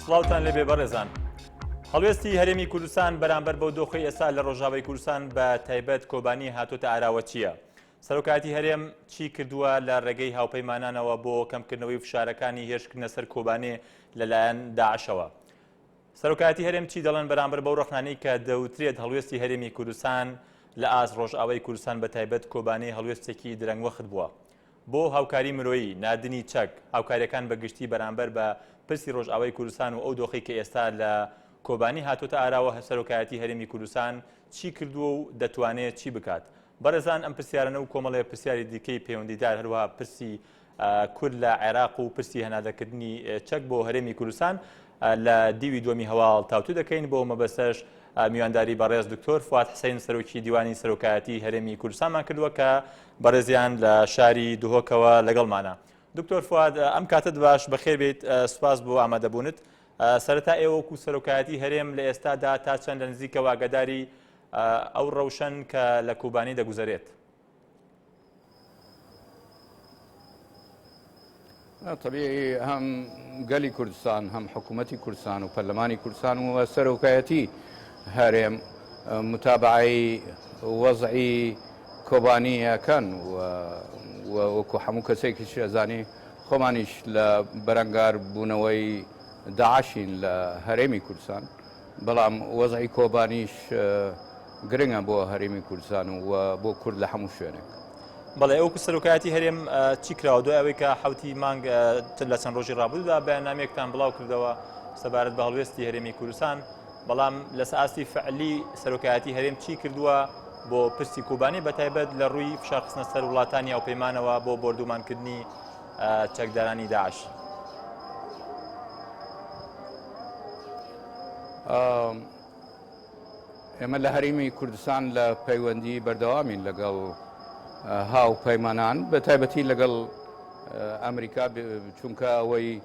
سڵاوتان لەبێ بەڕێزان. هەڵوێستی هەرێمی کوردستان بەرامبەر بەو دۆخی ئێستا لە ڕۆژاوای کوردستان بە تایبەت کۆبانی هاتوۆتە ئاراوەچیە. سەرۆکاتی هەرێم چی کردووە لە ڕێگەی هاوپەیمانانەوە بۆ کەمکردنەوەی فشارەکانی هێرشکردنە سەر کۆبانێ لەلایەن داعشەوە؟ سەرۆکاتی هەرێم چی دەڵێن بەرامبەر بەو ڕەخنانەی کە دەوترێت هەڵوێستی هەرێمی کوردستان لە ئاست ڕۆژئاوای کوردستان بە تایبەت کۆبانەی هەڵوێستێکی درەنگوەخت بووە بۆ هاوکاری مرۆیی، نادنی چەک، هاوکاریەکان بەگشتی بەرامبەر بە پرسی ڕۆژئاوای کوردستان و ئەو دۆخی کە ئێستا لە کۆبانی هاتوۆتە ئاراوە سەرۆکایەتی هەرێمی کوردستان چی کردووە و دەتوانێت چی بکات؟ بەڕێزان ئەم پرسیارانە و کۆمەڵێ پرسیاری دیکەی پەیوەندیدار هەروەها پرسی کورد لە عێراق و پرسی هەنادەکردنی چەک بۆ هەرێمی کوردستان لە دیوی دووەمی هەواڵ تاوتو دەکەین. بۆ مەبەستەش میوانداری بەڕێز دکتۆر فواد حسین سەرۆکی دیوانی سەرۆکایەتی هەرێمی کوردستانمان کردووە کە بەڕێزیان لە شاری دهۆکەوە لەگەڵمانە. دکتۆر فواد، ئەم کاتت باش بەخێر بێت، سوپاس بۆ ئامادەبوونت. سەرەتا ئێوەکو سەرۆکایەتی هەرێم لە ئێستادا تا چەند لە نزیکەوە ئاگاداری ئەو ڕەوشەن کە لە کوبانی دەگوزارێت؟ طبيعي هم قالي كردستان هم حكومتي كردستان وبرلماني كردستان وسروكايتي هرم متابعي وضعي كوبانية كان وكو حمو كسيك الشازاني خمانيش لبرنگار بونوي داعشين لهرمي كردستان بلام وضعي كوبانيش قرنگا بو هرمي كردستان وبو كرد لحمو شوينك. بەڵێ ئەو سەرۆکایەتی هەرێم چی کراوە دوای ئەوەی کە حوتی مانگ لە چەند ڕۆژی ڕابردوودا بەیاننامەیەکتان بڵاو کردەوە سەبارەت بە هەڵوێستی هەرێمی کوردستان، بەڵام لە ئاستی فعلی سەرۆکایەتی هەرێم چی کردووە بۆ پرسی کوبانی بەتایبەت لە ڕووی فشارخستنە سەر وڵاتانی هاوپەیمانەوە بۆ بردومانکردنی چەکدارانی داعش؟ ئێمە لە هەرێمی کوردستان لە پەیوەندی بەردەوامین لەگەڵ هاوپەیمانان بە تایبەتی لەگەڵ ئەمریکا، چونکە ئەوەی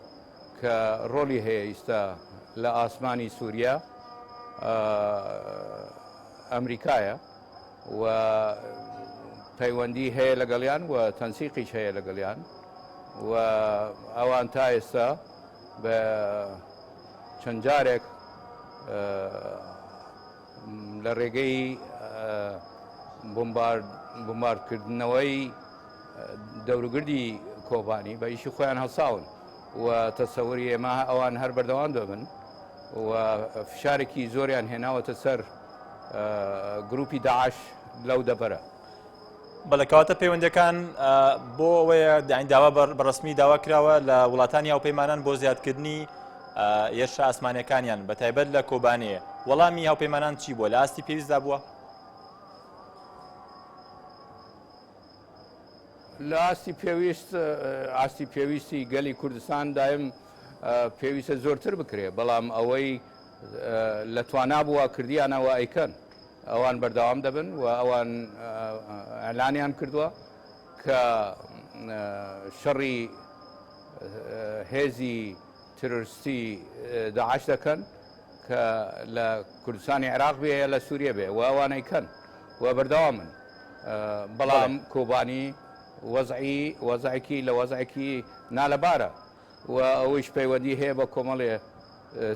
کە ڕۆلی هەیە ئێستا لە ئاسمانی سووریا ئەمریکایە و پەیوەندی هەیە لەگەڵیان و تەنسیقیش هەیە لەگەڵیان و ئەوان تا ئێستا بە چەند جارێک لە ڕێگەی بمباردکردنەوەی دەوروگردی کۆبانی بە ئیشی خۆیان هەڵساون و تەسەوری ئێمە ئەوان هەر بەردەوام دەبن و فشارێکی زۆریان هێناوەتە سەر گروپی داعش لەو دەبەرە. بەڵێکەواتە پەیوەندەکان بۆ ئەوەیە داوا بەڕسمی داوا کراوە لە وڵاتانی هاوپەیمانان بۆ زیادکردنی هێرشە ئاسمانیەکانیان بەتایبەت لە کۆبانەیە. وەڵامی هاوپەیمانان چی بووە؟ لە ئاستی پێویستدا بووە؟ لە ئاستی پێویستی گەلی کوردستان دایم پێویستە زۆرتر بکرێ، بەڵام ئەوەی لە توانا بووە کردیانەوە ئەیکەن ئەوان بەردەوام دەبن و ئەوان ئەلانیان کردووە کە شەڕی هێزی ترۆریستی داعش دەکەن کە لە کوردستانی عێراق بێ لە سووریە بێ و ئەوان ئەیکەن و بەردەوامن، بەڵام کۆبانی وەزعێکی لە وەزعێکی نالەبارە و ئەوەیش پەیوەندی هەیە بە کۆمەڵێ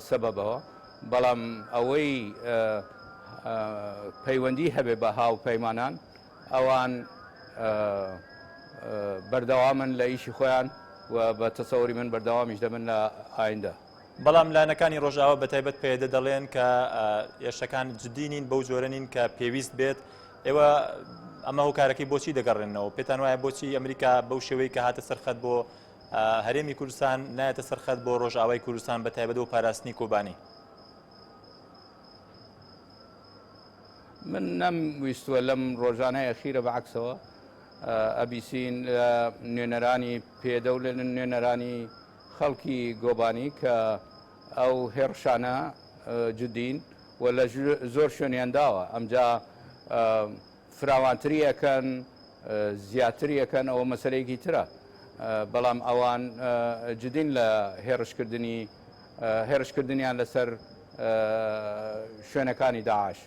سەبەبەوە، بەڵام ئەوەی پەیوەندی هەبێ بە هاوپەیمانان ئەوان بەردەوامن لە ئیشی خۆیان و بە تەسەوری من بەردەوامیش دەبن لە ئایندە. بەڵام لایەنەکانی ڕۆژاوە بەتایبەت پێدە دەڵێن کە هێرشەکان جددی نین، بەو جۆرە نین کە پێویست بێت. ئێوە ئەمە هۆکارەکەی بۆچی دەگەڕێنەوە؟ پێتان وایە بۆچی ئەمریکا بەو شێوەیە کە هاتە سەرخەت بۆ هەرێمی کوردستان نایەتە سەرخەت بۆ ڕۆژئاوای کوردستان بەتایبەت و پاراستنی کۆبانی؟ من نەمویستووە لەم ڕۆژانەی ئەخیرە بەعکسەوە ئەبیسین نوێنەرانی پێدەولێن، نوێنەرانی خەڵکی گۆبانی کە ئەو هێرشانە جدین و لە زۆر شوێنیان داوە، ئەمجا فراوانتریەکەن زیاتریەکەن ئەوە مەسەلەیەکی ترە، بەڵام ئەوان جدین لە هێرشکردنیان لەسەر شوێنەکانی داعش.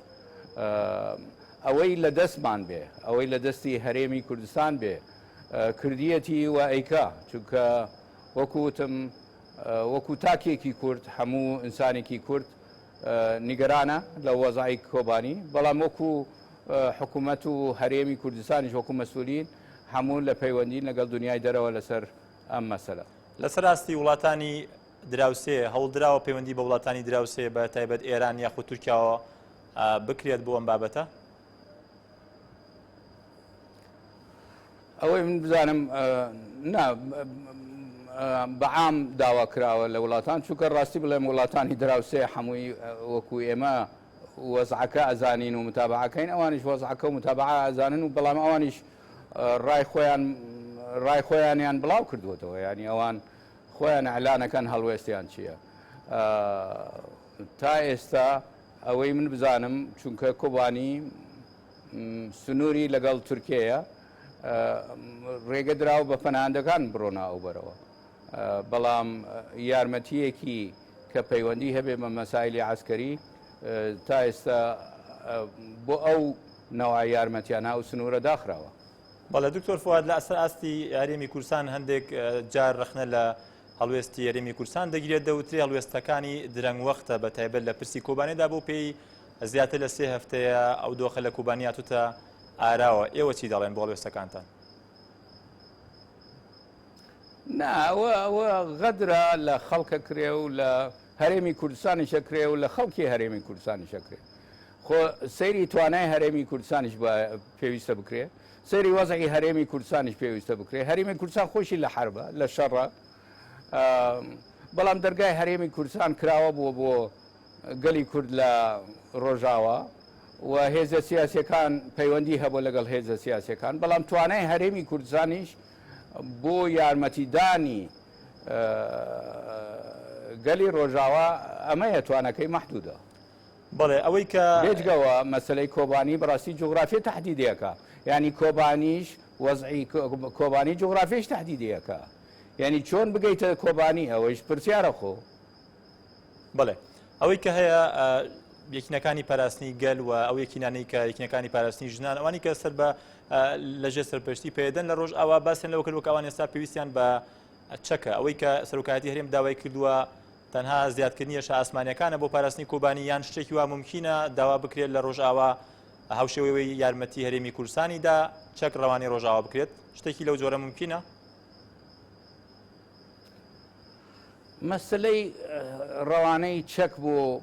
ئەوەی لە دەستمان بێ، ئەوەی لە دەستی هەرێمی کوردستان بێ کردیەتی و ئەیکا، چونکە وەکوتم وەکو تاکێکی کورد هەموو ئینسانێکی کورد نیگەرانە لە وەزای کۆبانی بەڵام وەکو حکوومەت و هەرێمی کوردستانیش وەکو مەسئولین هەموو لە پەیوەندی لەگەڵ دنیای دەرەوە لەسەر ئەم مەسەلە لەسەر راستی وڵاتانی دراوسێ هەوڵدراوە پەیوەندی بە وڵاتانی دراوسێ بە تایبەت ئێران یاخود تورکیاوە بکرێت بۆ ئەم بابەتە؟ ئەوەی من بزانم بەعام داوا کراوە لە وڵاتان چونکە ڕاستی بڵێم وڵاتانی دراوسێ هەمووی وەکو ئێمە وەزعەکە ئەزانین و متابعەکەین ئەوانیش وەزعەکە و متابعە ئەزانن و بەڵام ئەوانیش ڕای خۆیانیان بڵاو کردوێتەوە ینی ئەوان خۆیان ئەعلانەکەن هەڵوێستیان چییە تا ئێستا ئەوەی من بزانم چونکە کۆبانی سنووری لەگەڵ تورکیەیە ڕێگە دراوە بە پەناهەندەکان بڕۆنا ئەو بەرەوە بەڵام یارمەتیەکی کە پەیوەندی هەبێ بە مەسایلی عسکەری تا ئێستا بۆ ئەو نەوە یارمەتیانە و سنوورە داخراوە. بەڵێ دکتۆر فواد لە ئەسەر ئاستی هەرێمی کوردستان هەندێک جار رەخنە لە هەڵوێستی هەرێمی کوردستان دەگیرێت دەوترێ هەڵوێستەکانی درەنگ وەختە بە تایبەت لە پرسی کۆبانیدا بۆ پێی زیاتر لە 3 هەفتەیە ئەو دۆخە لە کۆبانی هاتوتە ئاراوە ئێوە چی دەڵێن بۆ هەڵوێستەکانتان؟ ئەوە غەدرە لە خەڵکە کرێ و لە هەرێمی کوردستانی شەکرێ و لە خەڵکی هەرێمی کوردستانی شەکرێ خۆ سەیری توانای هەرێمی کوردستانیش پێویستە بکرێ سەیری وەزعی هەرێمی کوردستانیش پێویستە بکرێ هەرێمی کوردستان خۆشی لە حربە لە شەڕە بەڵام دەرگای هەرێمی کوردستان کراوە بووە بۆ گەلی کورد لە ڕۆژاوە و هێزە سیاسیەکان پەیوەندی هەبوو لەگەڵ هێزە سیاسیەکان بەڵام توانای هەرێمی کوردستانیش بۆ یارمەتیدانی گەلی ڕۆژاوە ئەمەیە توانەکەی مەحدودە. بەڵێ ئەوەی کە بێجگەوە مەسلەی کۆبانی بەڕاستی جوغرافی تهدیدەکە ینی کۆبانیش وەزعی کۆبانی جوغرافیش تهدیدەکە ینی چۆن بگەیتە کۆبانی ئەوەیش پرسیارە خۆ. بڵێ ئەوەی کە هەیە یەکینەکانی پاراستنی گەل و ئەو یەکینانەی کە یەکینەکانی پاراستنی ژنان ئەوانی کە سەر بە لەژێ سەرپەرشتی پێدەن لە ڕۆژ ئاوا باسییان لەوە کردوە ئەوان ئێستا پێویستیان بە چەکە ئەوەی کە سەرۆکایەتی هەرێم داوای کردووە تەنها زیادکردنیە ئاسمانیەکانە بۆ پاراستنی کۆبانی یان شتێکی وا ممکینە داوا بکرێت لە ڕۆژئاوا هاوشێوەی یارمەتی هەرێمی کوردستانیدا چەک ڕەوانی ڕۆژئاوا بکرێت شتێکی لەو جۆرە ممکینە؟ مەسلەی ڕەوانەی چەک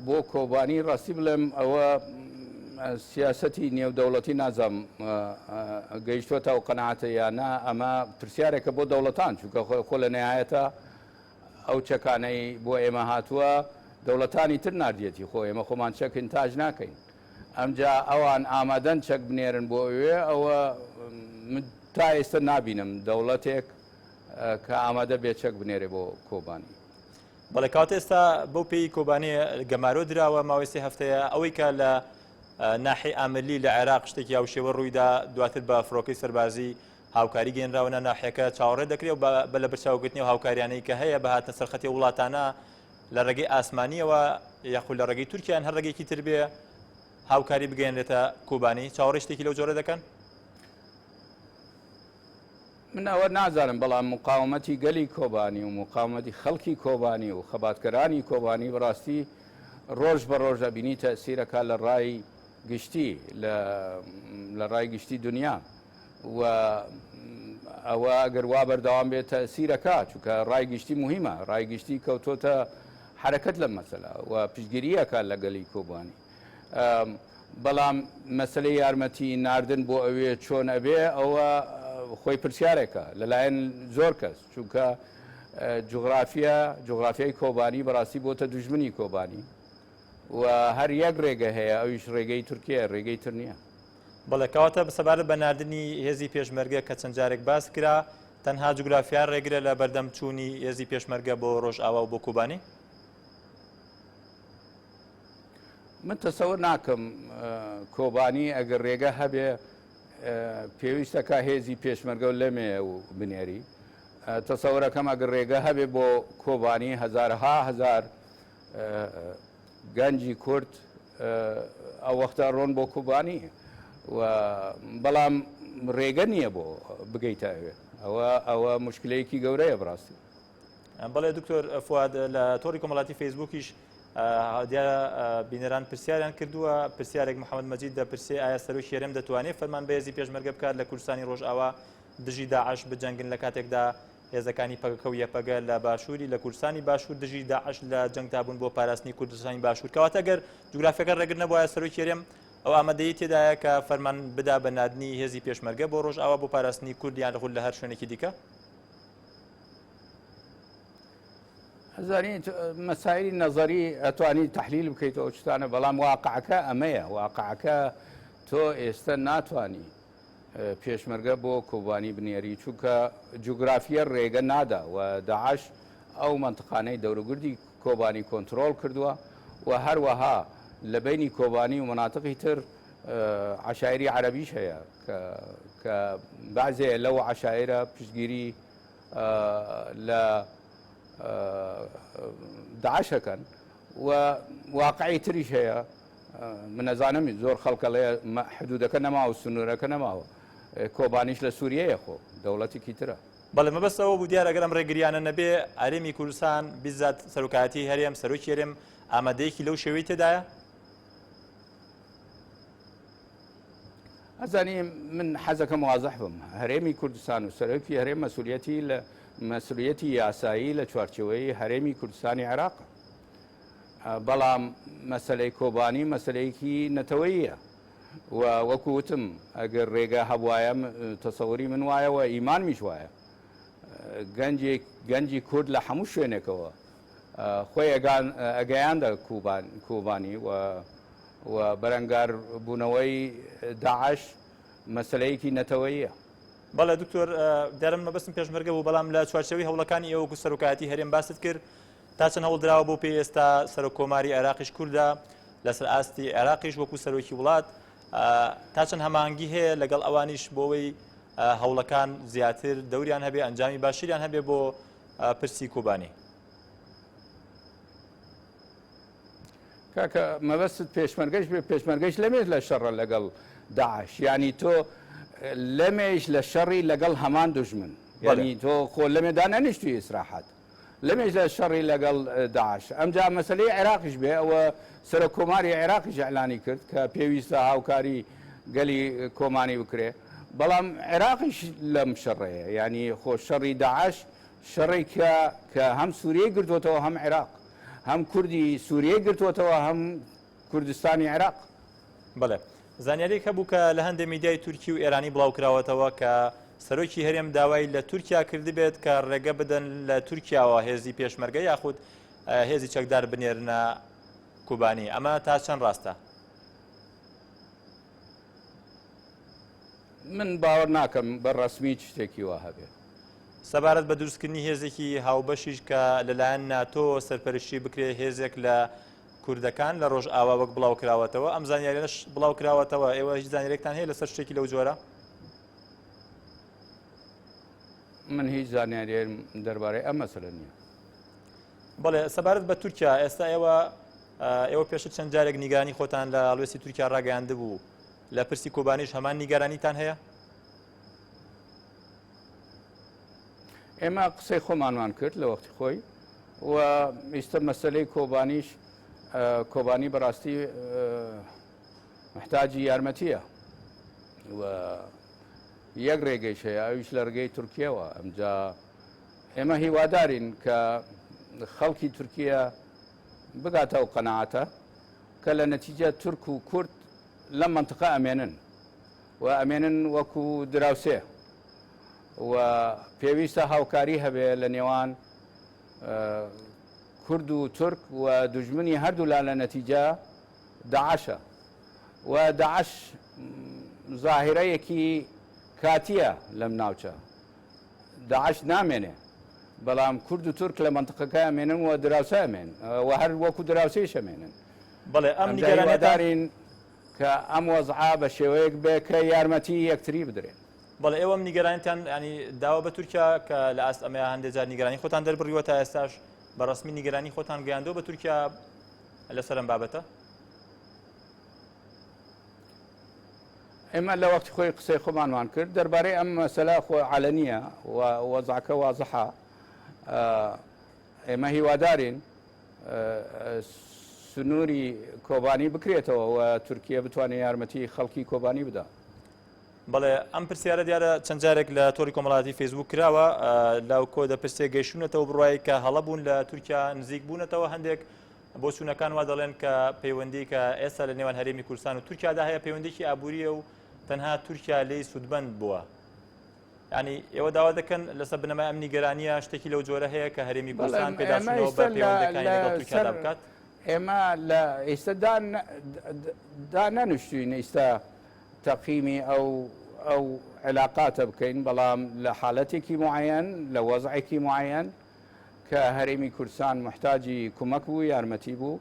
بۆ کۆبانی ڕاستی بڵێم ئەوە سیاسەتی نێودەوڵەتی نازام گەیشتوەتە و قەنەعەتە یانە ئەمە پرسیارێکە بۆ دەوڵەتان چونکە خۆ لە نهایەتە ئەو چەکانەی بۆ ئێمە هاتووە دەوڵەتانی تر ناردێتی خۆ ئێمە خۆمان چەکین تاج ناکەین ئەمجا ئەوان ئامادەن چەک بنێرن بۆ ئەوێ ئەوە تا ئێستا نابینم دەوڵەتێک کە ئامادە بێ چەک بنێرێ بۆ کۆبانی. بەڵێ کات ئێستا بەو پێی کۆبانێ گەمارۆ درراوە ماوەی 3 هەفتەیە ئەوەی کە لە ناحی ئاملی لە عێراق شتێکی هاوشێوە ڕوویدا دواتر بە فڕۆکەی سەربازی هاوکاری گەێنراونە ناحیەکە چاوەڕێ دەکرێت و بە لە بەرچاوگرتنی و هاوکاریانەی کە هەیە بە هاتە سەرخەتی وڵاتانە لە ڕێگەی ئاسمانیەوە یاخود لە ڕێگەی تورکیان هەر ڕێگەیەکی تر بێ هاوکاری بگەێنرێتە کۆبانی چاوەڕێ شتێکی لەو جۆرە دەکەن؟ من ئەوە نازانم بەڵام مقاومەتی گەلی کۆبانی و مقاومەتی خەڵکی کۆبانی و خەباتکەرانی کۆبانی بەڕاستی ڕۆژ بە ڕۆژ ئەبینی تەسیرەکە لە ڕای گشتی لە ڕای گشتی دنیا و ئەوە ئەگەر وا بەردەوام بێت تەسیرەکە چونکە ڕای گشتی مهمە ڕای گشتی کەوتۆتە حرەکەت لە مەسەلا و پشتگیریەکە لە گەلی کۆبانی بەڵام مەسلەی یارمەتی ناردن بۆ ئەوێ چۆن ئەبێ ئەوە خۆی پرسیارێکە لەلایەن زۆر کەس چونکە جوغرافیای کۆبانی بەڕاستی بۆتە دوژمنی کۆبانی و هەر یەک ڕێگە هەیە ئەویش ڕێگەی تورکیە ڕێگەی تر نییە. بەڵێ کەواتە بەسەبارەت بە ناردنی هێزی پێشمەرگە کە چەند جارێک باس کرا تەنها جوگرافیان ڕێگرە لە بەردەم چوونی هێزی پێشمەرگە بۆ ڕۆژئاوا و بۆ کۆبانی؟ من تەسەوەر ناکەم کۆبانی ئەگەر ڕێگە هەبێ پێویستەکە هێزی پێشمەرگە و لەمێ و بنێری تەسەورەکەم ئەگەر ڕێگە هەبێ بۆ کۆبانی هەزارها هەزار گەنجی کورد ئەو وەختە ڕۆن بۆ کۆبانی و بەڵام ڕێگە نییە بۆ بگەیتە ئەوە مشکلەیەکی گەورەیە بڕاستی. بەڵێ دکتۆر فواد لە تۆڕی کۆمەڵاتی فەیسبووکیش دیارە بینەران پرسیاریان کردووە پرسیارێک محەممەد مەجید دەپرسێ ئایا سەرۆکی هەرێم دەتوانێت فەرمان بەهێزی پێشمەرگە بکات لە کوردستانی ڕۆژئاوا دژی داعش بجەنگن لە کاتێکدا هێزەکانی پەگەکە و یەپەگە لە باشووری لە کوردستانی باشوور دژی داعش لە جەنگدا بوون بۆ پاراستنی کوردستانی باشوور کەواتە گەر جوگرافیەکە ڕێگر نەبووە سەرۆکی هەرێم ئەو ئامادەیی تێدایە کە فەرمان بدا بە نادنی هێزی پێشمەرگە بۆ ڕۆژئاوا بۆ پاراستنی کوردیان لەخود لە هەر شوێنێکی دیکە هەزاری مەسایلی نەزەری ئەتوانی تحلیل بکەیتەوە شتانە بەڵام واقعەکە ئەمەیە واقعەکە تۆ ئێستا ناتوانی پێشمەرگە بۆ کۆبانی بنێری چونکە جوگرافیە ڕێگە نادا و داعش ئەو منطقانەی دەوروگردی کۆبانی کۆنتترۆل کردووە و هەروەها لە بینی کۆبانی و مناتقی تر عشایری عەرەبیش هەیە کە بەعزێ لەو عشایرە پشتگیری لە داعشەکەن و واقعی تریش هەیە من نەزانم زۆر خەڵکەڵێ حدودەکە نەماوە سنوورەکە نەماوە کۆبانیش لە سووریەیە خۆ دەوڵەتێکی ترە بەڵێ مەبەستەوە بوو دیارە ئەگەرم ڕێگریانە نەبێ هەرێمی کوردستان بیزات سەرۆکایەتی هەرێم سەرۆکی هەرێم ئامادەیەکی لەو شێوەی تێدایە ئەزانی من حەزەکەم وازەح بم هەرێمی کوردستان و سەرۆکی هەرێم مەسئولیەتی یاسایی لە چوارچەوەی هەرێمی کوردستانی عێراق بەڵام مەسەلەی کۆبانی مەسلەیەکی نەتەوەییە و وەکو وتم ئەگەر ڕێگە هەبوایە تەسەوری من وایەوە ئیمانمیش وایە گەنجی کورد لە هەموو شوێنێکەوە خۆی ئەگەیاندا کوبانی و بەرەنگار بوونەوەی داعش مەسلەیەکی نەتەوەییە بەڵێ دکتۆر دارم مەبەستم پێشمەرگە بوو بەڵام لە چوارچەوەی هەوڵەکانی ئێوەکو سەرۆکایەتی هەرێم باست کرد تا چەند هەوڵ درراوە بۆ پێی ئێستا سەرۆکۆماری عێراقیش کووردە لەسەر ئاستی عێراقیش وەکو سەرۆکی وڵات تا چەند هەمانگی هەیە لەگەڵ ئەوانیش بۆەوەی هەوڵەکان زیاتر دەوریان هەبێ ئەنجامی باشیریان هەبێ بۆ پرسی کوبانی کاکە مەبەست پێشمەرگەش بێ پێشمەرگەش لەمێش لە شەڕە لەگەڵ داعش ینی تۆ لەمێش لە شەڕی لەگەڵ هەمان دوژمن ینی تۆ خۆ لەمێدا نەنیشتوی ئیسراحەت لەمێش لە شەڕی لەگەڵ داعش ئەمجا مەسلەی عێراقیش بێ ئەوە سەرۆکۆماری عێراقیش ئەعلانی کرد کە پێویستە هاوکاری گەلی کۆمانی بکرێ بەڵام عێراقیش لەم شەڕەیە ینی خۆ شەڕی داعش شەڕێکە کە هەم سووریەی گرتوۆتەوە هەم عێراق هەم کوردی سووریەی گرتوۆتەوە هەم کوردستانی عێراق بەڵێ زانیارێک هەبوو کە لە هەندێک میدیای تورکی و ئێرانی بڵاوکراوەتەوە کە سەرۆکی هەرێم داوای لە تورکیا کردی بێت کە ڕێگە بدەن لە تورکیاوە هێزی پێشمەرگە یاخود هێزی چەکدار بنێرنە کوبانی ئەمە تا چەند ڕاستە من باوەڕ ناکەم بە ڕەسمی شتێکی وا هەبێت سەبارەت بە دروستکردنی هێزێکی هاوبەشیش کە لەلایەن ناتۆ سەرپەرشتی بکرێ هێزێک لە کوردەکان لە ڕۆژ ئاوا وەک بڵاو کراوەتەوە ئەم زانیاریش بڵاو کراوەتەوە ئێوە هیچ زانیارێکتان هەیە لەسەر شتێکی لەو جۆرە من هیچ زانیاریم دەربارەی ئەم مەسەلە نییە بەڵێ سەبارەت بە تورکیا ئێستا ئێوە پێشتر چەند جارێک نیگەرانی خۆتان لە هەڵوێستی تورکیا ڕاگەیاندە بوو لە پرسی کۆبانیش هەمان نیگەرانیتان هەیە ئێمە قسەی خۆمانمان کرد لە وەختی خۆی و ئێستا مەسەلەی کۆبانی بەڕاستی محتاجی یارمەتیە و یەک ڕێگەیش هەیە ئەویش لە ڕێگەی تورکیەوە ئەمجا ئێمە هیوادارین کە خەڵکی تورکیا بگاتەوە قەناعەتە کە لە نەتیجە تورک و کورد لەم منطقە ئەمێنن و ئەمێنن وەکو دراوسێ و پێویستە هاوکاری هەبێ لە نێوان کورد و تورک و دوژمنی هەردوو لا لە نەتیجە داعشە و داعش ظاهرەیەکی کاتیە لەم ناوچە داعش نامێنێ بەڵام کورد و تورک لە منطقەکە ئەمێنن و دراوسە ئەمێن و هەر وەکو دراوسەیش ئەمێنن بەڵێ ئەم نیگەرانیدارین کە ئەم وەزعا بە شێوەیەک بێ کە یارمەتی یەکتری بدرێن بەڵێ ئێوەم نیگەرانیتان ینی داوا بە تورکیا کە لە ئاست ئەمە هەندێک جار نیگەرانی خۆتان دەربڕیوە تا ئێستاش بە ڕسمی نیگەرانی خۆتان گەیاندەوە بە تورکیا لەسەر ئەم بابەتە ئێمە لە وەختی خۆی قسەی خۆمانمان کرد دەربارەی ئەم مەسەلە خۆ عەلەنیە و وەزعەکە وازەحە ئێمە هیوادارین سنووری کۆبانی بکرێتەوە و تورکیا بتوانێت یارمەتی خەڵکی کۆبانی بدا. بەڵێ ئەم پرسیارە دیارە چەند جارێک لە تۆری کۆمەڵاتی فیسبوک کراوە لەو کۆ دەپرسێ گەیشتونەتەوە بڕایی کە هەڵە بوون لە تورکیا نزیک بوونەتەوە هەندێک بۆ چوونەکان وا دەڵێن کە پەیوەندی کە ئێستا لە نێوان هەرێمی کوردستان و تورکیادا هەیە پەیوەندێکی ئابووریە و تەنها تورکیا لێی سوودبەند بووە. ینی ئێوە داوا دەکەن لەسەر بنەمای ئەمنی گەرانیە شتێکی لەو جۆرە هەیە کە هەرێمی کوردستان پێداچوونەوە بە پەیوەندەکانی لەگەڵ تورکیادا بکات. ئێمە لە ئێستادا نەنووسین ئێستا تەقییمی ئەو علااقاتە بکەین بەڵام لە حاڵەتێکی معەن لە وەزعێکی معەن کە هەرێمی کوردستان محتاجی کومەک بوو یارمەتی بوو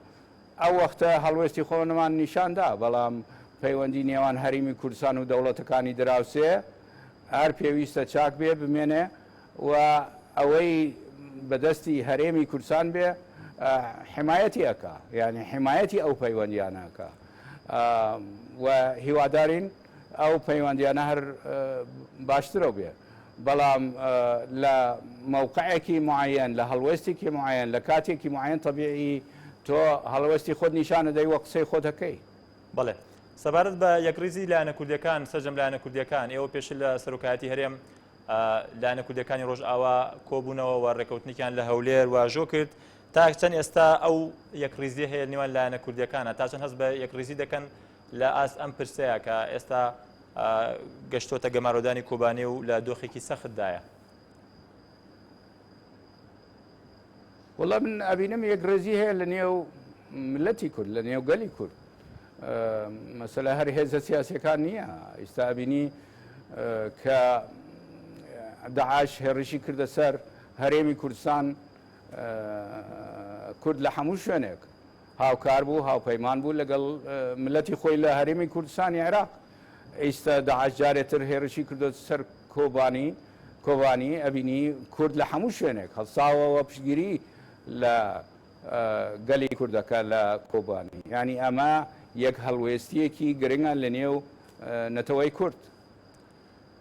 ئەو وەختە هەڵوێستی خۆنەمان نیشاندا بەڵام پەیوەندی نێوان هەرێمی کوردستان و دەوڵەتەکانی دراوسێ هەر پێویستە چاک بێ بمێنێ و ئەوەی بەدەستی هەرێمی کوردستان بێ حمایەتی ئەکا یعنی حمایەتی ئەو پەیوەندیانەکە و هیوادارین ئەو پەیوەندیانە هەر باشترەوە بێ بەڵام لە مووقعێکی معەن لە هەڵوێستێکی معەن لە کاتێکی معەن طبیعی تۆ هەڵوێستی خۆت نیشانە دەی وە قسەی خۆتەکەی. بەڵێ سەبارەت بە یەکریزی لایەنە کوردیەکان سەرجەم لایەنە کوردیەکان ئێوە پێش لە سەرۆکایەتی هەرێم لایەنە کوردیەکانی ڕۆژئاوا کۆبوونەوە و ڕێکەوتنێکیان لە هەولێر واژۆ کرد تا چەند ئێستا ئەو یەکریزی هەیە نێوان لایەنە کوردیەکانە تا چەند هەست بە یەکریزی دەکەن لە ئاس ئەم پرسەیە کە ئێستا گەشتۆتە گەمارۆدانی کۆبانی و لە دۆخێکی سەختدایە. وڵام من ئەبینم یەکڕێزی هەیە لە نێو ملەتی کورد لە نێو گەلی کورد مەسەلە هەر هێزە سیاسەکان نییە ئێستا ئەبینی کە داعش هێڕشی کردە سەر هەرێمی کوردستان کورد لە هەموو شوێنێک هاوکار بوو هاوپەیمان بوو لەگەڵ ملەتی خۆی لە هەرێمی کوردستانی عێراق ئێستا داعش جارێتر هێرشی کردە سەر کۆبانی ئەبینی کورد لە هەموو شوێنێک هەڵساوەوە پشگیری لە گەلی کوردەکە لە کۆبانی ینی ئەمە یەک هەڵوێستیەکی گرنگە لە نێو نەتەوەی کورد.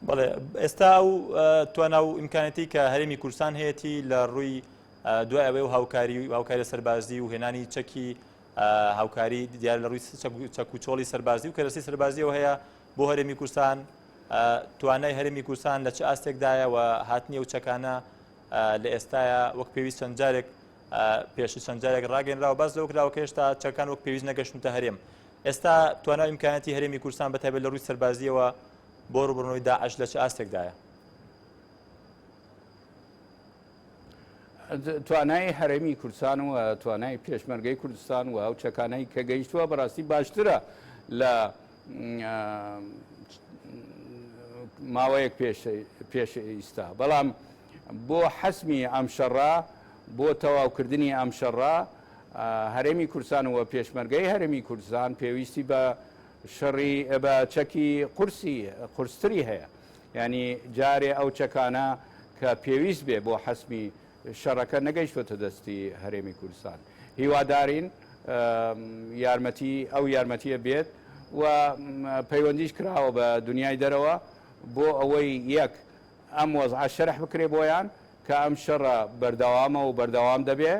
بەڵێ ئێستا ئەو توانە و ئیمکانەتی کە هەرێمی کوردستان هەیەی لە ڕووی دوای ئەوەی و هاوکاری سەربازی و هێنانی چەکی هاوکاری دیار لە ڕووی چەک و چۆڵی سەربازی و کەرەسی سەربازیەوە هەیە بۆ هەرێمی کوردستان توانای هەرێمی کوردستان لە چه ئاستێکدایە و هاتنی و چەکانە لە ئێستاە وەک پێویست چەند جارێک پێشی چەند جارێک ڕاگەنراوە باز لەو کراوە کە هێشتا چەکان وەک پێویست نەگەشتونتە هەرێم. ئێستا توانای ئیمکانەتی هەرێمی کوردستان بەتایبەت لە ڕووی سەربازیەوە بۆ ڕووبڕنەوەی داعش لە چه ئاستێکدایە؟ توانای هەرێمی کوردستان و توانای پێشمەرگەی کوردستان و ئەو چەکانەی کە گەیشتووە بەڕاستی باشترە لە ماوەیەک پێش ئیستا بەڵام بۆ حەسمی ئەم شەڕا بۆ تەواوکردنی ئەم شەڕا هەرێمی کوردستان و پێشمەرگەی هەرێمی کوردستان پێویستی بە شەڕی بە چەکی قورستری هەیە ینی جارێ ئەو چەکانە کە پێویست بێ بۆ حەسمی شەڕەکە نەگەیشتوتە دەستی هەرێمی کوردستان هیوادارین ئەو یارمەتیە بێت و پەیوەندیش کراوە بە دنیای دەرەوە بۆ ئەوەی یەک ئەم وەزعە شەرح بکرێ بۆیان کە ئەم شەڕە بەردەوامە و بەردەوام دەبێ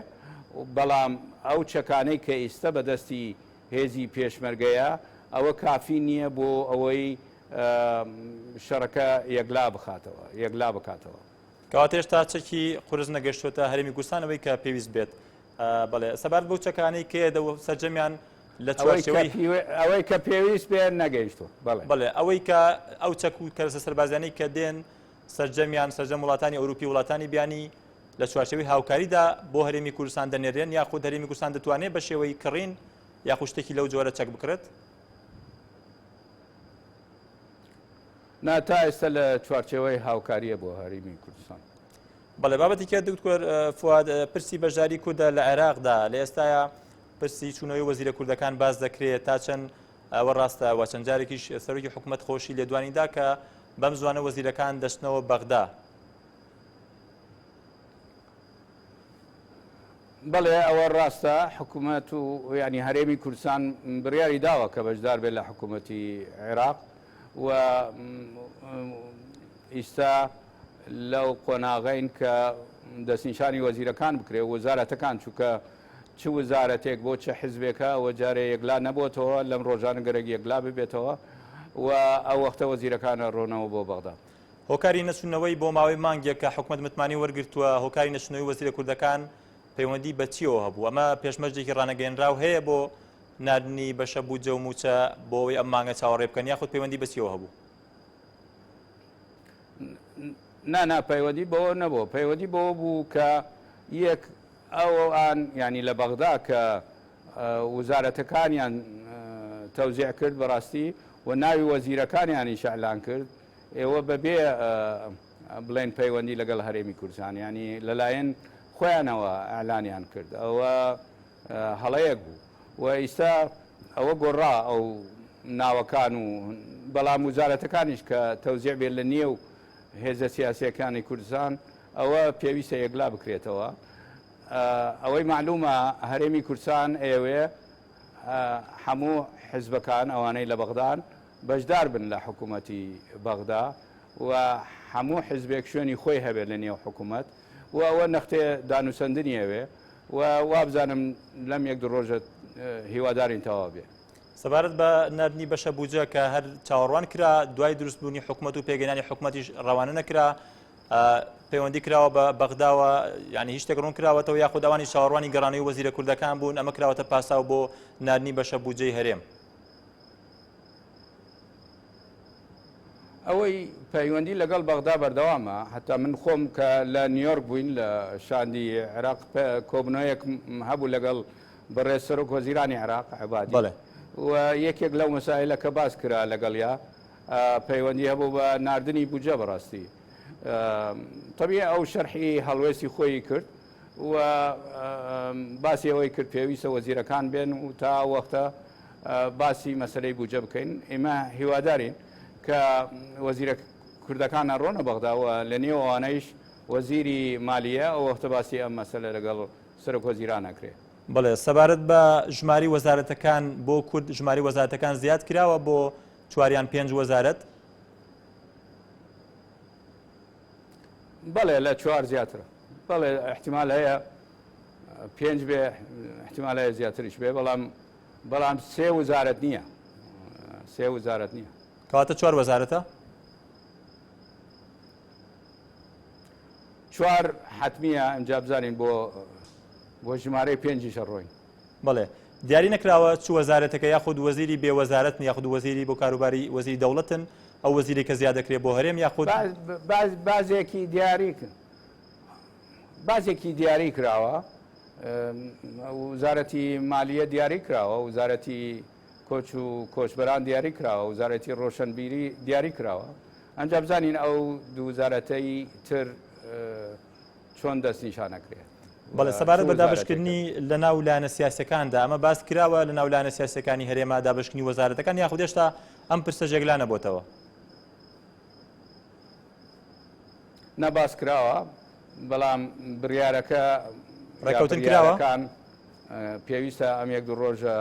بەڵام ئەو چەکانەی کە ئێستا بەدەستی هێزی پێشمەرگەیە ئەوە کافی نییە بۆ ئەوەی شەڕەکە یەکلا بکاتەوە. کەواتە هێشتا چەکی قورس نەگەشتوتە هەرێمی کوردستانەوەی کە پێویست بێت. بەڵێ سەبارەت بەو چەکانەی کێدە سەرجەمیان لە ئەوەی کە پێویست بێ نەگەیشتوە بەڵێ ئەوەی کە ئەو چەک و کەرسە سەربازیانەی کە دێن سەرجەمیان سەرجەم وڵاتانی ئەوروپی وڵاتانی بیانی لە چوارچەوەی هاوکاریدا بۆ هەرێمی کوردستان دەنێرێن یاخود هەرێمی کوردستان دەتوانێت بە شێوەی کڕین یاخود شتێکی لەو جۆرە چەک بکرێت؟ تا ئێستا لە چوارچەوەی هاوکاریە بۆ هەرێمی کوردستان. بەڵێ بابەتی کە دکتۆر فواد پرسی بەشداری کوردە لە عێراقدا لە ئێستاە پرسی چوونەوەی وەزیرە کوردەکان باز دەکرێت تا چەند ئەوە ڕاستە و چەند جارێکیش سەرۆکی حکوومەت خۆشی لێدوانیدا کە بەم زوانە وەزیرەکان دەچنەوە بەغدا. بەڵێ ئەوە ڕاستە حکوومەت و ینی هەرێمی کوردستان بڕیاری داوە کە بەشدار بێت لە حکوومەتی عێراق و ئیستا لەو قۆناغین کە دەستنیشانی وەزیرەکان بکرێ وەزارەتەکان چووکە چ وەزارەتێک بۆ چه حیزبێکە و جارێ یەکلا نەبووتەوە لەم ڕۆژانە گەرەک یەکلا ببێتەوە و ئەو وەختە وەزیرەکانە ڕۆنەوە بۆ بەغدا. هۆکاری نەچوونەوەی بۆ ماوەی مانگێک کە حکوومەت متمانی وەرگرتووە هۆکاری نەچوونەوەی وەزیرە کوردەکان پەیوەندی بە چیەوە هەبوو؟ ئەمە پێشمەرجێکی ڕانەگەیەنراو هەیە بۆ نردنی بەشە بوجە و موچە بۆەوەی ئەم مانگە چاوەڕێ بکەن یاخود پەیوەندی بە چیەوە هەبوو؟ نا پەیوەندی بەوە نەبوو پەیوەندی بەوە بوو کە یەک ئەوان ینی لە بەغدا کە وزارەتەکانیان تەوزیع کرد بەڕاستی و ناوی وەزیرەکانیانی شەعلان کرد ئێوە بەبێ بڵێن پەیوەندی لەگەڵ هەرێمی کوردستان ینی لەلایەن خۆیانەوە ئەعلانیان کرد ئەوە هەڵەیەک بوو و ئیستا ئەوە گۆڕا ئەو ناوەکان و بەڵام وزارەتەکانیش کە تەوزیع بێت لە نێو هێزە سیاسیەکانی کوردستان ئەوە پێویستە یەکلا بکرێتەوە ئەوەی معلومە هەرێمی کوردستان ئێوێ هەموو حزبەکان ئەوانەی لە بەغدان بەشدار بن لە حکوومەتی بەغدا و هەموو حزبێک شوێنی خۆی هەبێت لە نێو حکوومەت و ئەوە نەختێ دانووسندنی ئەوێ و وابزانم لەم یەک دو ڕۆژە هیوادارین تەواو بێ. سەبارەت بە نردنی بەشە بوجە کە هەر چاوەڕوان کرا دوای دروستبوونی حکوومەت و پێگەیاندنی حکوومەتیش ڕەوانە نەکرا پەیوەندی کراوە بە بەغداوە ینی هیچ شتێک ڕوون کراوەتەوە یاخود ئەوانی چاوەڕوانی گەڕانەوەی وەزیرە کوردەکان بوون ئەمە کراوەتە پاساو بۆ نردنی بەشە بوجەی هەرێم. ئەوەی پەیوەندی لەگەڵ بەغدا بەردەوامە هەتا من خۆم کە لە نیویۆرک بووین لە شاندی عێراق کۆبنەوەیەک هەبوو لەگەڵ بەڕێز سەرۆک وەزیرانی عێراق عیبادی و یەکێک لەو مەسائلە کە باس کرا لەگەڵیا پەیوەندی هەبوو بە نردنی بوجە بەڕاستی طبیعی ئەو شەرحی هەڵوێستی خۆی کرد و باسی ئەوەی کرد پێویستە وەزیرەکان بێن و تا وەختە باسی مەسلەی بوجە بکەین ئێمە هیوادارین کە وەزیرە کوردەکانە ڕۆنە بەغداوە لە نێو ئەوانەیش وەزیری مالیە ئەو وەختە باسی ئەم مەسەلە لەگەڵ سەرۆک وەزیران نەکرێت. بڵێ سەبارەت بە ژماری وەزارەتەکان بۆ کورد ژماری وەزارەتەکان زیاد کراوە بۆ 4 وەزارەت؟ بەڵێ لە 4 زیاترە بەڵێ احتیمال هەیە 5 بێ احتیمال هەیە زیاتریش بێ بەڵام 3 وزارەت نییە 3 وزارەت نییە کەواتە 4 وەزارەتە؟ 4 حتمیە ئەمجا بزانین بۆ ژمارەی 5 ڕۆین. بڵێ دیاری نەکراوە چ وەزارەتەکە یاخود وەزیری بێ وەزارەت یاخود وەزیری بۆ کاروباری وەزیری دەوڵەتن ئەو وەزیری کە زیاد دەکرێت بۆ هەرێم یاخود بازێکی دیاری کراوە وزارەتی مالیە دیاری کراوە وزارەتی کۆچ و کۆچبەران دیاری کراوە وزارەتی ڕۆشنبیری دیاری کراوە ئەنجا بزانین ئەو دوو وزارەتەی تر چۆن دەستنیشانەکرێت. بەڵێ سەبارەت بە دابشکردنی لە ناو لایەنە سیاسەکاندا ئەمە باس کراوە لە ناو لایەنە سیاسەکانی هەرێما دابشکردنی وەزارەتەکان یاخود هێشتا ئەم پرسە ژێگلا نەبووتەوە؟ نەباس کراوە بەڵام بڕیارەکە ڕێکەوتن کراوە پێویستە ئەم یەک دوو ڕۆژە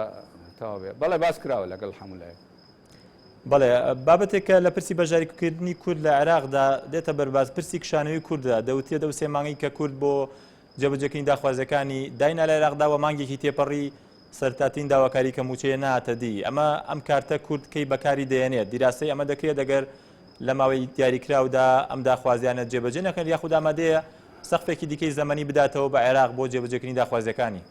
تەواو بێ بەڵێ باس کراوە لەگەڵ هەموو لایەک. بەڵێ بابەتێکە لە پرسی بەژاریکردنی کورد لە عێراقدا دێتە بەرباز پرسی کشانەوەی کووردە دەوتێ دە سێ مانگی کە کورد بۆ جێبەجێکردنی داخوازەکانی داینا لە عێراقداوە مانگێکی تێپەڕی سەرتاتین داواکاری کە موچەیە نهاتە دی ئەمە ئەم کارتە کورد کەی بەکاری دێنێت دیراسی ئەمە دەکرێت دەگەر لە ماوەی دیاریکراودا ئەم داخوازیانە جێبەجێ نەکەن یاخود ئامادەیە سەقفێکی دیکەی زەمەنی بداتەوە بە عێراق بۆ جێبەجێکردنی داخوازیەکانی؟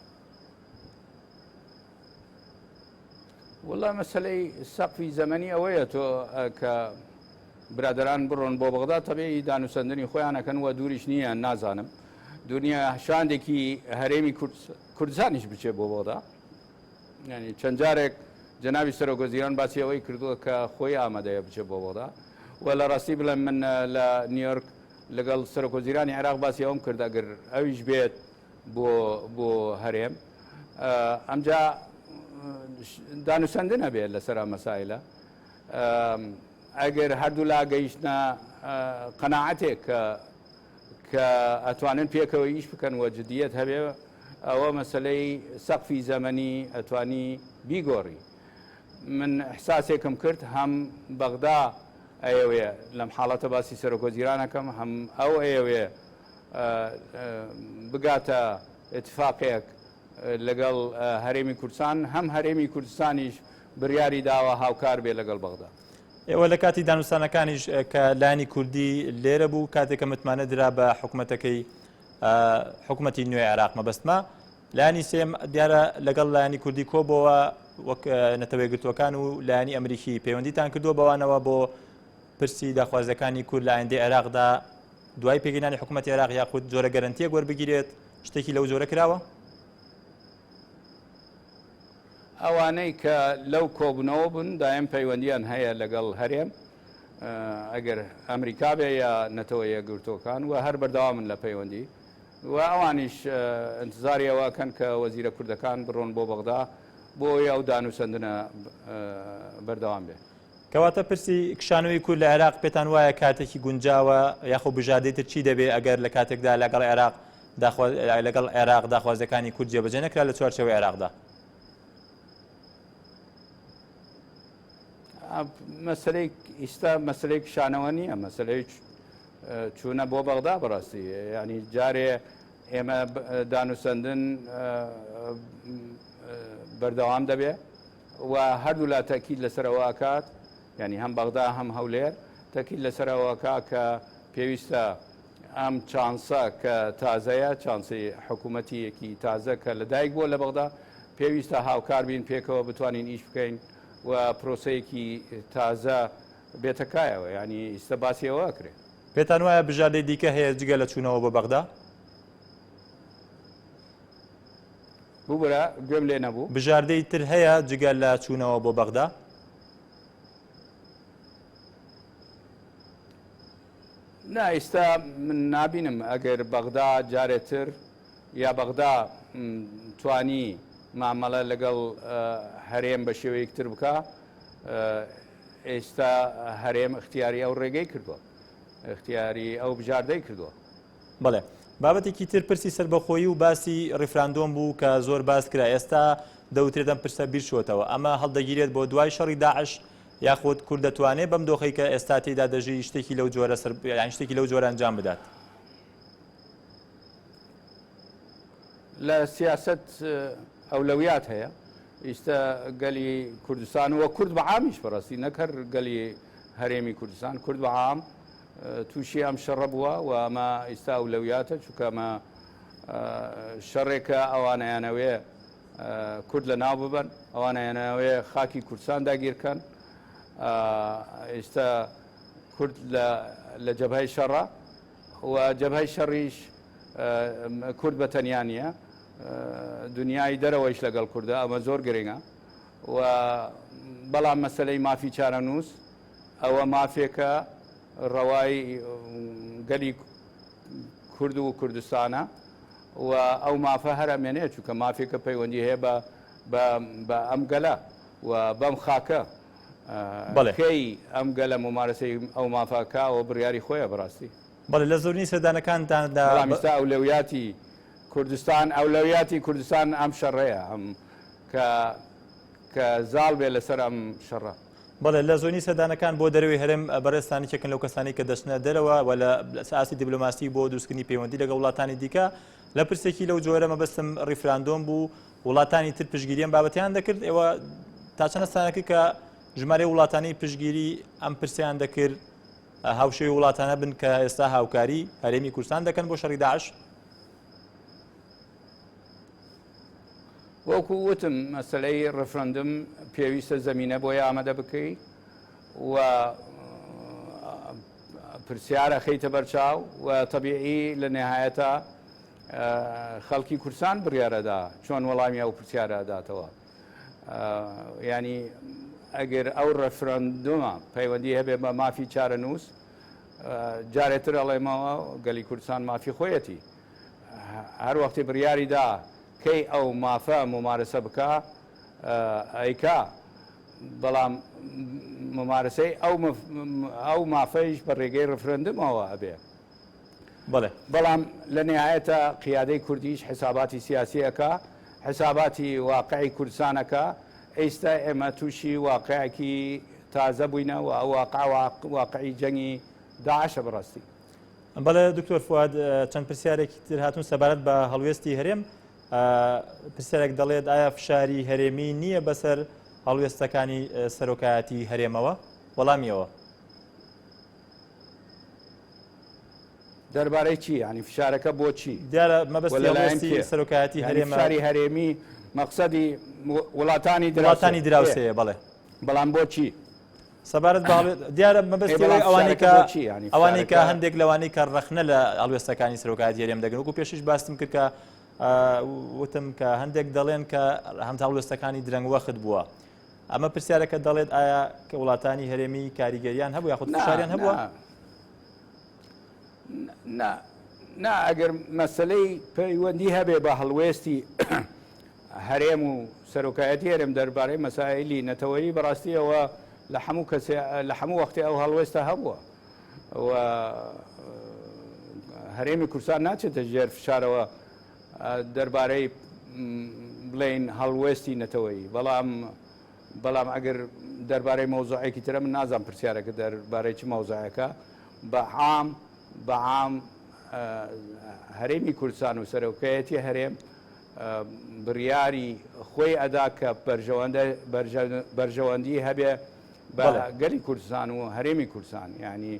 والله مەسەلەی سەقفی زەمەنی ئەوەیە تۆ کە برادران بڕۆن بۆ بەغدا تەبێی دانووسندنی خۆیانەکەن وە دووریش نییە نازانم دنیا شاندێکی هەرێمی کوردستانیش بچێ بۆ بەغدا ینی چەند جارێک جەنابی سەرۆکوەزیران باسی ئەوەی کردووە کە خۆی ئامادەیە بچێ بۆ بەغدا و لە ڕاستی بڵێم من لە نیویۆرک لەگەڵ سەرۆکوەزیرانی عێراق باسی ئەوم کرد ئەگەر ئەویش بێت بۆ هەرێم ئەمجا دانووسەندن هەبێت لەسەر مەسایلە ئەگەر هەردوو لا گەیشتە قەناعەتێک کە ئەتوانن پێکەوە ئیش بکەن وە جدیەت هەبێ ئەوە مەسلەی سەقفی زەمەنی ئەتوانی بیگۆڕی. من احساسێکم کرد هەم بەغدا ئەوێ لەم حاڵەتە باسی سەرۆکوەزیرانەکەم هەم ئەو ئەوێ بگاتە اتفاقێک لەگەڵ هەرێمی کوردستان هەم هەرێمی کوردستانیش بڕیاری داوە هاوکار بێ لەگەڵ بەغدا. ئێوە لە کاتی دانوستانەکانیش کە لانی کوردی لێرە بوو کاتێککە متمانە درا بە حکوومەتەکەی حکوومەتی نوێی عێراق مەبەستمە لانی سێم دیارە لەگەڵ لایانی کوردی کۆبەوە وەک نەتەوەی گرتوەکان و لایانی ئەمریکی پەیوەندیتان کردووە بەوانەوە بۆ پرسی داخوازەکانی کورد لە ئایندەی عێراقدا دوای پێگەیاندنی حکوومەتی عێراق یاخود جۆرە گەرەنتیەک وەربگیرێت شتێکی لەو جۆرە کراوە؟ ئەوانەی کە لەو کۆبنەوە بوون دایم پەیوەندیان هەیە لەگەڵ هەرێم ئەگەر ئەمریکا بێ یا نەتەوە یەکگرتوەکان و هەر بەردەوامن لە پەیوەندی و ئەوانیش انتظاری ئەوەکەن کە وەزیرە کوردەکان بڕۆن بۆ بەغدا بۆ ئەو دانوسەندنە بەردەوام بێ. کەواتە پرسی کشانەوەی کورد لە عێراق پێتان وایە کاتێکی گونجاوە یاخۆ بژاردەیتر چی دەبێت ئەگەر لە کاتێکدا لەگەڵ عێراق داخوازەکانی کورد جێبەجێ نەکرا لە چوارچێوەی عێراقدا؟ مەسلەی ئیستا مەسلەی کشانەوە نییە مەسلەی چوونە بۆ بەغدا بەڕاستی ینی جارێ ئێمە دانوسەندن بەردەوام دەبێ و هەردوو لا تەکید لەسەرەوە کات ینی هەم بەغدا هەم هەولێر تەکید لەسەرەوەکە کە پێویستە ئەم چانسە کە تازەیە چانسی حکوومەتیەکی تازە کە لەدایک بووە لە بەغدا پێویستە هاوکار بین پێکەوە بتوانین ئیش بکەین و پرۆسەیەکی تازە بێتەکایەوە ینی ئیستا باسیەوە کرێت. پێتان وایە بژاردەی دیکە هەیە جگە لە چوونەوە بۆ بەغدا؟ بووبرە گوێم لێ نەبوو. بژاردەی تر هەیە جگە لە چوونەوە بۆ بەغدا؟ نا ئێستا من نابینم ئەگەر بەغدا جارێتر یا بەغدا توانی مامەڵە لەگەڵ هەرێم بە شێوەیەکتر بکە ئێستا هەرێم اختیاری ئەو ڕێگەی کردووە اختیاری ئەو بژاردەی کردووە. بەڵێ بابەتێکی تر پرسی سەربەخۆیی و باسی ڕیفراندۆم بوو کە زۆر باس کرا ئێستا دەوترێتم پرسە بیر شۆتەوە ئەمە هەڵدەگیرێت بۆ دوای شەڕی داعش یاخود کورد دەتوانێت بەم دۆخەی کە ئێستا تێدا دەژی شتێکی لەو جۆرە شتێکی لەو جۆرە ئەنجام بدات؟ لە سیاست ئەولەویات هەیە ئیستا گەلی کوردستان وە کورد بە عامیش بەڕاستی نەکەر گەلی هەرێمی کوردستان کورد بە عام تووشی ئەم شەڕە بووە و ئەمە ئیستا ئەولەویاتە چونکە ئەمە شەڕێکە ئەوانەیانەوێ کورد لە ناو ببن ئەوانەیانەوێ خاکی کوردستان داگیرکەن ئێستا کورد لە جەبهەی شەڕە و جەبهەی شەڕیش کورد بە تەنیا نیە دنیای دەرەوەیش لەگەڵ کووردە ئەمە زۆر گرنگە و بەڵام مەسلەی مافی چارەنووس ئەوە مافێکە ڕەوای گەلی کورد و کوردستانە و ئەو مافە هەرەمێنێت چونکە مافێکە پەیوەندی هەیە بە ئەم گەلە و بەم خاکە کەی ئەم گەلە ممارەسەی ئەو مافاکەوە بڕیاری خۆیە بەڕاستی. بەڵێ لە زۆرنی سەردانەکانتاندا ئێستا ئەولەویاتی کوردستان ئەولەویاتی کوردستان ئەم شەڕەیە ئەم کە زاڵ بێ لەسەر ئەم شەڕە. بەڵێ لە زۆنی سەردانەکان بۆ دەروی هەرێم بەڕێستانی چێکن لەو کەسانی کە دەچنە دەرەوە و لە ئاسی دیبلۆماسی بۆ دروستکردنی پەیوەندی لەگە وڵاتانی دیکە لە پرسێکی لەو جۆرە مەبەستم ڕیفراندۆم بوو وڵاتانی تر پشگیریان بابەتیان دەکرد ئێوە تا چەند ستانەکە کە ژمارە وڵاتانی پشگیری ئەم پرسیان دەکرد هاوشێوی وڵاتانە بن کە ئێستا هاوکاری هەرێمی کوردستان دەکەن بۆ شەڕی داعش؟ وەکو وتم مەسلەی ڕفرەندم پێویستە زەمینە بۆی ئامادە بکەیت و پرسیارە خەیتە بەرچاو و تەبیعی لە نێهایەتە خەڵکی کوردستان بڕیارەدا چۆن وەڵامی ئەو پرسیارە داتەوە ینی ئەگەر ئەو ڕفرەندومە پەیوەندی هەبێ بە مافی چارەنووس جارێتر ئەڵێمەوە گەلی کوردستان مافی خۆیەتی هەر وەختی بڕیاریدا کەی ئەو مافە ممارەسە بکە ئەیکا بەڵام ممارەسەی ئەو مافەیش بە ڕێگەی ڕفرەندمەوە ئەبێ بەڵام لە نهایەتە قیادەی کوردیش حساباتی سیاسیەکە حساباتی واقعی کوردستانەکە ئێستا ئێمە تووشی واقعەکی تازە بووینە و ئەو واقعی جەنگی داعشە بڕاستی. بەڵێ دکتۆر فواد چەند پرسیارێکی تر هاتوون سەبارەت بە هەڵوێستی هەرێم پرسیارێک دەڵێت ئایا فشاری هەرێمی نییە بەسەر هەڵوێستەکانی سەرۆکایەتی هەرێمەوە وەڵامیەوە دەربارەی چی ینی فشارەکە بۆ چی دیارە مەبەستی هەڵوێستی سەرۆکایەتی هەرێمە فشاری هەرێمی مەقسەدی وڵاتانی دراوسەیە بەڵێ بەڵام بۆ چی سەبارەت دیارە مەبەستەوەی ئەوانەی کە هەندێک لەوانەی کە ڕەخنە لە هەڵوێستەکانی سەرۆکایەتی هەرێم دەگەن وەکو پێشش باستم کرد کە وتم کە هەندێک دەڵێن کە هەم هەڵوێستەکانی درەنگ وەخت بووە ئەمە پرسیارەکە دەڵێت ئایا کە وڵاتانی هەرێمی کاریگەریان هەبوو یاخود فشاریان هەبووە نا ئەگەر مەسلەی پەیوەندی هەبێ بە هەڵوێستی هەرێم و سەرۆکایەتی هەرێم دەربارەی مەسائلی نەتەوەیی بەڕاستیەوە لە هەموو وەختی ئەو هەڵوێستە هەبووە هەرێمی کوردستان ناچێتە ژێر فشارەوە دەربارەی بڵێن هەڵوێستی نەتەوەیی بەڵام ئەگەر دەربارەی مەوزوعێکی ترە من نازان پرسیارەکە دەربارەی چ مەوزوعەکە بەعام هەرێمی کوردستان و سەرۆکایەتی هەرێم بڕیاری خۆی ئەدا کە بەرژەوەندی هەبێ بە گەلی کوردستان و هەرێمی کوردستان ینی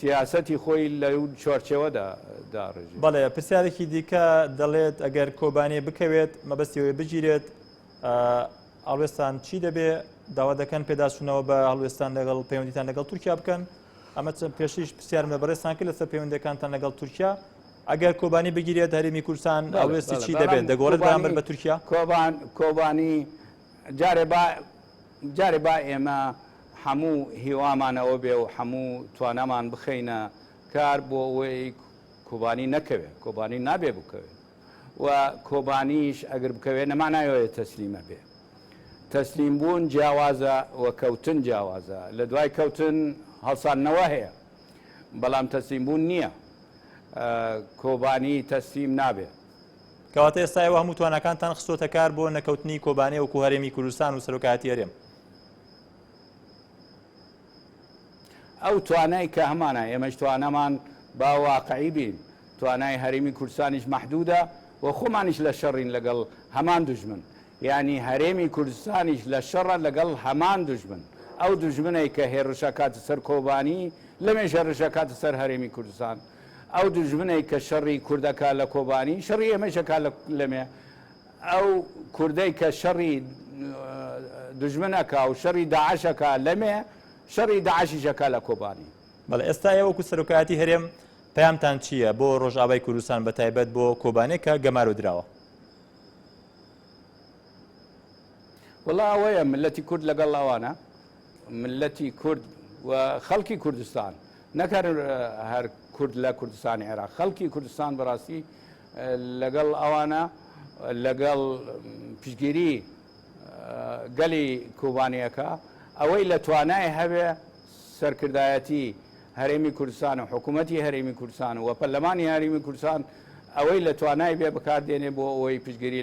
سیاسەتی خۆی لە چۆرچەوەدا داڕژی بەڵێ پرسیارێکی دیکە دەڵێت ئەگەر کۆبانێ بکەوێت مەبەستیەوەی بگیرێت هەڵوێستان چی دەبێ داوا دەکەن پێداچوونەوە بە هەڵوێستان لەگەڵ پەیوەندیتان لەگەڵ تورکیا بکەن ئەمە پێشیش پرسیارم لە بەڕێستان کرد لەسەر پەیوەندەکانتان لەگەڵ تورکیا ئەگەر کۆبانی بگیرێت هەرێمی کوردستان هەڵوێستی چی دەبێت دەگۆڕێت بەرامبەر بە تورکیا کۆبانی جارێ با ئێمە هەموو هیوامانەوە بێ و هەموو توانەمان بخەینە کار بۆ ئەوەی کۆبانی نەکەوێت کۆبانی نابێ بکەوێت و کۆبانیش ئەگەر بکەوێت نەمانایەوە تەسلیمە بێ تەسلیم بوون جیاوازە و کەوتن جیاوازە لە دوای کەوتن هەڵسانەوە هەیە بەڵام تەسلیم بوون نییە کۆبانی تەسلیم نابێت کەواتە ئێستاەوە هەموو توانەکانتان خستۆتە کار بۆ نەکەوتنی کۆبانێ وەکو هەرێمی کوردستان و سەرۆکایەتی هەرێم ئەو توانای کە هەمانە ئێمەش توانەمان با واقعی بین توانای هەرێمی کوردستانیش مەحدودە و خۆمانیش لە شەڕین لەگەڵ هەمان دوژمن یعنی هەرێمی کوردستانیش لە شەڕە لەگەڵ هەمان دوژمن ئەو دوژمنەی کە هێرشەکاتە سەر کۆبانی لەمێ شەڕشەکاتە سەر هەرێمی کوردستان ئەو دوژمنەی کە شەڕی کوردەکە لە کۆبانی شەڕی ئێمەشەکە لەمێ ئەو کوردەی کە شەڕی دوژمنەکە و شەڕی داعشەکە لەمێ شەڕی داعشیشەکە لە کۆبانی بەڵێ ئێستا وەکو سەرۆکایەتی هەرێم پەیامتان چییە بۆ ڕۆژئاوای کوردستان بە تایبەت بۆ کۆبانێک کە گەمارۆ درراوە وڵا ئەوەیە ملەتی کورد لەگەڵ ئەوانە ملەتی کورد و خەڵکی کوردستان نەکار هەر کورد لە کوردستانی عێراق خەڵکی کوردستان بەڕاستی لەگەڵ ئەوانە لەگەڵ پشگیری گەلی کۆبانیەکە ئەوەی لە توانای هەبێ سەرکردایەتی هەرێمی کوردستان و حکوومەتی هەرێمی کوردستان و پەرلەمانی هەرێمی کوردستان ئەوەی لە توانای بێ بەکاردێنێ بۆ ئەوەی پشگیری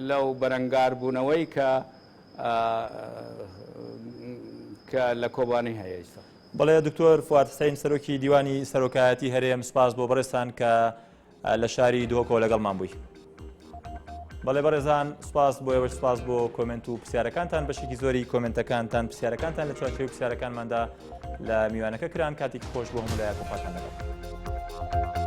لەو بەرەنگار بوونەوەی کە لە کۆبانی هەیە ئێستا بەڵێ دکتۆر فواد حسەین سەرۆکی دیوانی سەرۆکایەتی هەرێم سپاس بۆ بەڕێستان کە لە شاری دۆکۆ لەگەڵمان بووی بەڵێ بەڕێزان سپاس بۆ ئێوەش سپاس بۆ کۆمنت و پرسیارەکانتان بەشێکی زۆری کۆمنتەکانتان پرسیارەکانتان لە چوارچێوەی پرسیارەکانماندا لە میوانەکە کران کاتێکی خۆش بۆ هەموو لایەک و پاتان لەگەڵ